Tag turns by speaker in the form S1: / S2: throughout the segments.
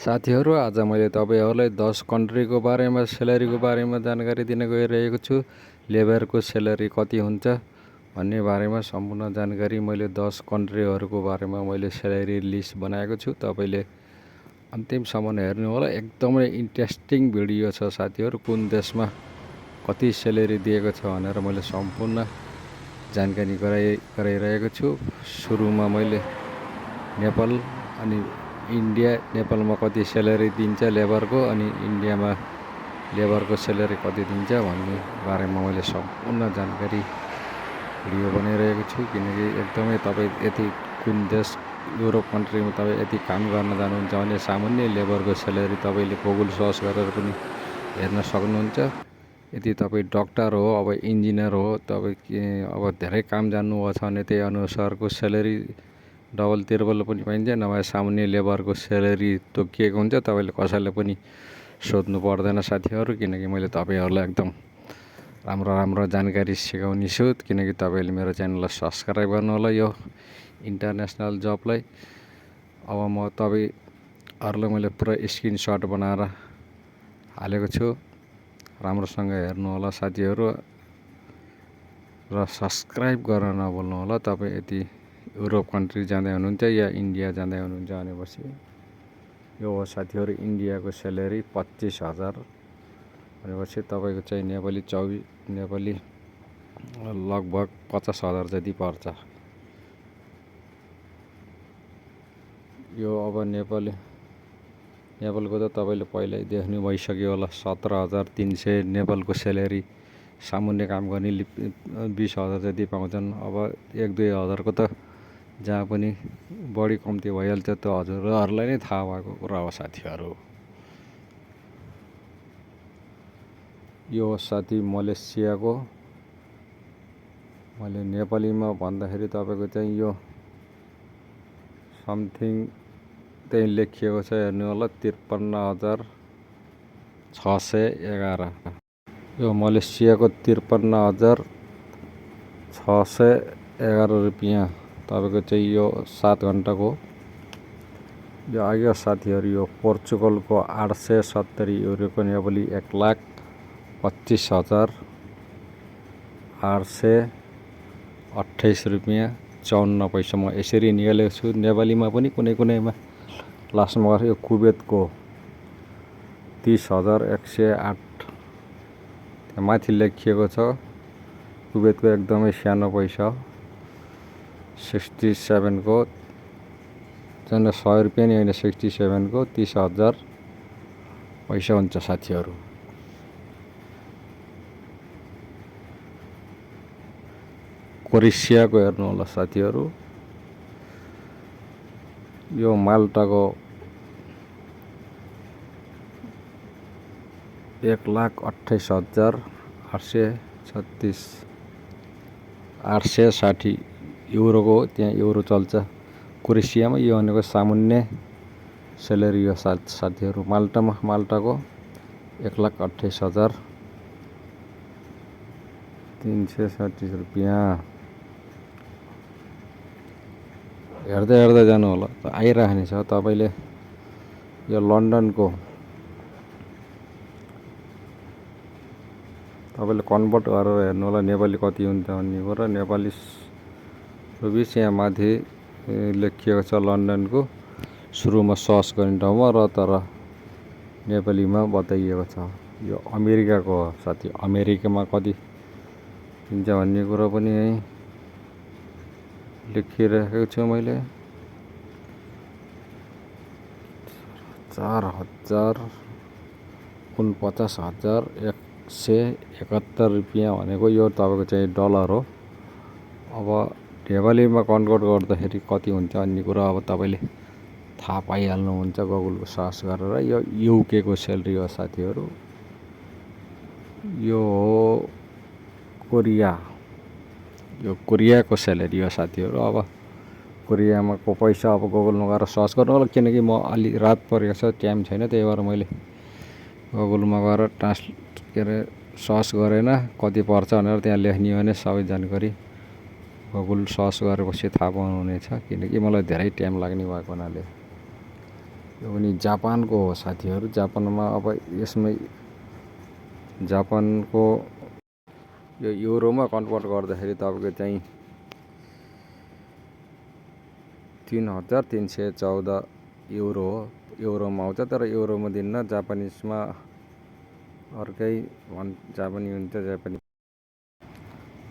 S1: साथीहरू, आज मैले तपाईहरुलाई 10 कन्ट्रीको बारेमा स्यालेरीको बारेमा जानकारी दिन गइरहेको छु। लेबरको स्यालेरी कति हुन्छ भन्ने बारेमा सम्पूर्ण जानकारी मैले 10 कन्ट्रीहरूको बारेमा मैले स्यालेरी लिस्ट बनाएको छु। तपाईले अन्तिमसम्म हेर्नु होला। एकदमै इन्ट्रेस्टिङ भिडियो छ साथीहरू। कुन देशमा कति स्यालेरी दिएको छ भनेर मैले सम्पूर्ण जानकारी गराइरहेको छु। सुरुमा मैले नेपाल अनि इन्डिया, नेपालमा कति स्यालेरी दिन्छ लेबरको अनि इन्डियामा लेबरको स्यालेरी कति दिन्छ भन्ने बारेमा मैले सम्पूर्ण जानकारी भिडियो बनाइरहेको छु। किनकि एकदमै तपाईँ यति कुन देश युरोप कन्ट्रीमा तपाईँ यति काम गर्न जानुहुन्छ भने सामान्य लेबरको स्यालेरी तपाईँले गुगल सर्च गरेर पनि हेर्न सक्नुहुन्छ। यदि तपाईँ डक्टर हो, अब इन्जिनियर हो, तपाईँ अब धेरै काम जान्नुभएको छ भने त्यही अनुसारको स्यालेरी डबल तिर्बल पनि पाइन्छ। नभए सामान्य लेबरको स्यालेरी तोकिएको हुन्छ। तपाईँले कसैलाई पनि सोध्नु पर्दैन साथीहरू, किनकि मैले तपाईँहरूलाई एकदम राम्रो जानकारी सिकाउने छु। किनकि तपाईँले मेरो च्यानललाई सब्सक्राइब गर्नु होला यो इन्टरनेसनल जबलाई। अब म तपाईँहरूलाई मैले पुरा स्क्रिनसट बनाएर हालेको छु। राम्रोसँग हेर्नु होला साथीहरू र सब्सक्राइब गर्न नभुल्नु होला। तपाईँ यदि युरोप कन्ट्री जाँदै हुनुहुन्छ या इन्डिया जाँदै हुनुहुन्छ भनेपछि यो हो साथीहरू। इन्डियाको स्यालेरी 25,000 भनेपछि तपाईँको चाहिँ नेपाली लगभग 50,000 जति पर्छ। यो अब नेपालको त तपाईँले पहिल्यै देख्नु भइसक्यो होला। 17,300 नेपालको स्यालेरी। सामान्य काम गर्ने 20,000 जति पाउँछन्। अब 1-2 हजारको त जहाँ पनि बढी कम्ती भइहाल्छ। त्यो हजुरहरूलाई नै थाहा भएको कुरा हो साथीहरू। यो साथी मलेसियाको। मैले नेपालीमा भन्दाखेरि तपाईँको चाहिँ यो समथिङ त्यही लेखिएको छ, हेर्नु होला। 53,611। यो मलेसियाको 53,611 रुपियाँ तपाईँको चाहिँ यो 7 घन्टाको। यो आयो साथीहरू। यो पोर्चुगलको 870 युरोको नेपाली 1,25,828 रुपियाँ 54 पैसा म यसरी निकालेको छु। नेपालीमा पनि कुनैमा लास्टमा गएर यो कुवेतको 30,108 त्यहाँ माथि लेखिएको छ। कुवेतको एकदमै सानो पैसा 67 को झन् 100 रुपियाँ नि होइन, 67 को 30,000 पैसा हुन्छ साथीहरू। क्रोएसियाको हेर्नु होला साथीहरू। यो माल्टाको 1,28,836 860 युरोको। त्यहाँ युरो चल्छ क्रोएसियामा। यो भनेको सामान्य स्यालेरी हो साथीहरू। माल्टाको 1,28,337 रुपियाँ। हेर्दै जानु होला, आइराख्ने छ। तपाईँले यो लन्डनको तपाईँले कन्भर्ट गरेर हेर्नु होला नेपाली कति हुन्छ भन्ने कुरा। नेपाली रुपिस यहाँ माथि लेखिएको छ लन्डनको सुरुमा सर्च गर्ने ठाउँमा, र तर नेपालीमा बताइएको छ। यो अमेरिकाको हो साथी। अमेरिकामा कति दिन्छ भन्ने कुरा पनि यहीँ लेखिरहेको छु मैले। 4,49,171 रुपियाँ भनेको यो तपाईँको चाहिँ डलर हो। अब नेपालीमा कन्भर्ट गर्दाखेरि कति हुन्छ भन्ने कुरा अब तपाईँले थाहा पाइहाल्नुहुन्छ गुगलको सर्च गरेर। यो युके को स्यालेरी हो साथीहरू। यो हो कोरिया। यो कोरियाको स्यालेरी हो साथीहरू। अब कोरियामा को पैसा अब गुगलमा गएर सर्च गर्नु होला। किनकि म अलि रात परेको छ, टाइम छैन, त्यही भएर मैले गुगलमा गएर सर्च गरेन कति पर्छ भनेर। त्यहाँ लेख्ने भने सबै जानकारी गुगल सर्च गरेपछि थाहा पाउनुहुनेछ। किनकि मलाई धेरै टाइम लाग्ने भएको हुनाले। यो पनि जापानको हो साथीहरू। जापानमा अब यसमै जापानको यो युरोमा कन्भर्ट गर्दाखेरि तपाईँको चाहिँ 3314 युरो हो। युरोमा आउँछ, तर युरोमा दिन्न, जापानिजमा अर्कै जापानी हुन्छ। जापानी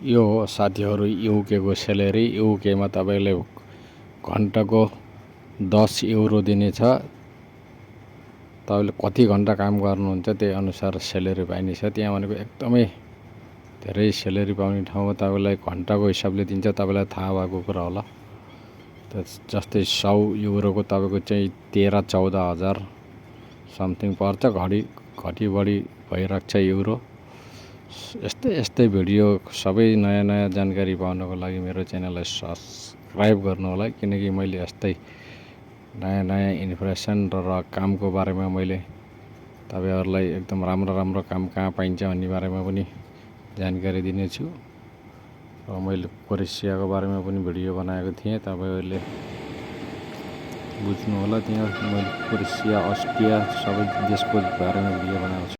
S1: यो हो साथीहरू युकेको सेलेरी। युकेमा तपाईँले घन्टाको 10 युरो दिनेछ। तपाईँले कति घन्टा काम गर्नुहुन्छ त्यही अनुसार सेलेरी पाइनेछ। त्यहाँ भनेको एकदमै धेरै सेलेरी पाउने ठाउँ हो। तपाईँलाई घन्टाको हिसाबले दिन्छ, तपाईँलाई थाहा भएको कुरा होला। जस्तै 100 युरोको तपाईँको चाहिँ 13-14 हजार समथिङ पर्छ। घटी बढी भइरहेको छ युरो। यस्तै भिडियो सबै नयाँ जानकारी पाउनको लागि मेरो च्यानललाई सब्सक्राइब गर्नु होला, किनकि मैले यस्तै नयाँ इन्फर्मेसन र कामको बारेमा मैले तपाईँहरूलाई एकदम राम्रो काम कहाँ पाइन्छ भन्ने बारेमा पनि जानकारी दिनेछु। र मैले क्रोएसियाको बारेमा पनि भिडियो बनाएको थिएँ, तपाईँहरूले बुझ्नु होला। त्यहाँ मैले क्रोएसिया, अस्ट्रिया सबै देशको बारेमा भिडियो बनाएको छु।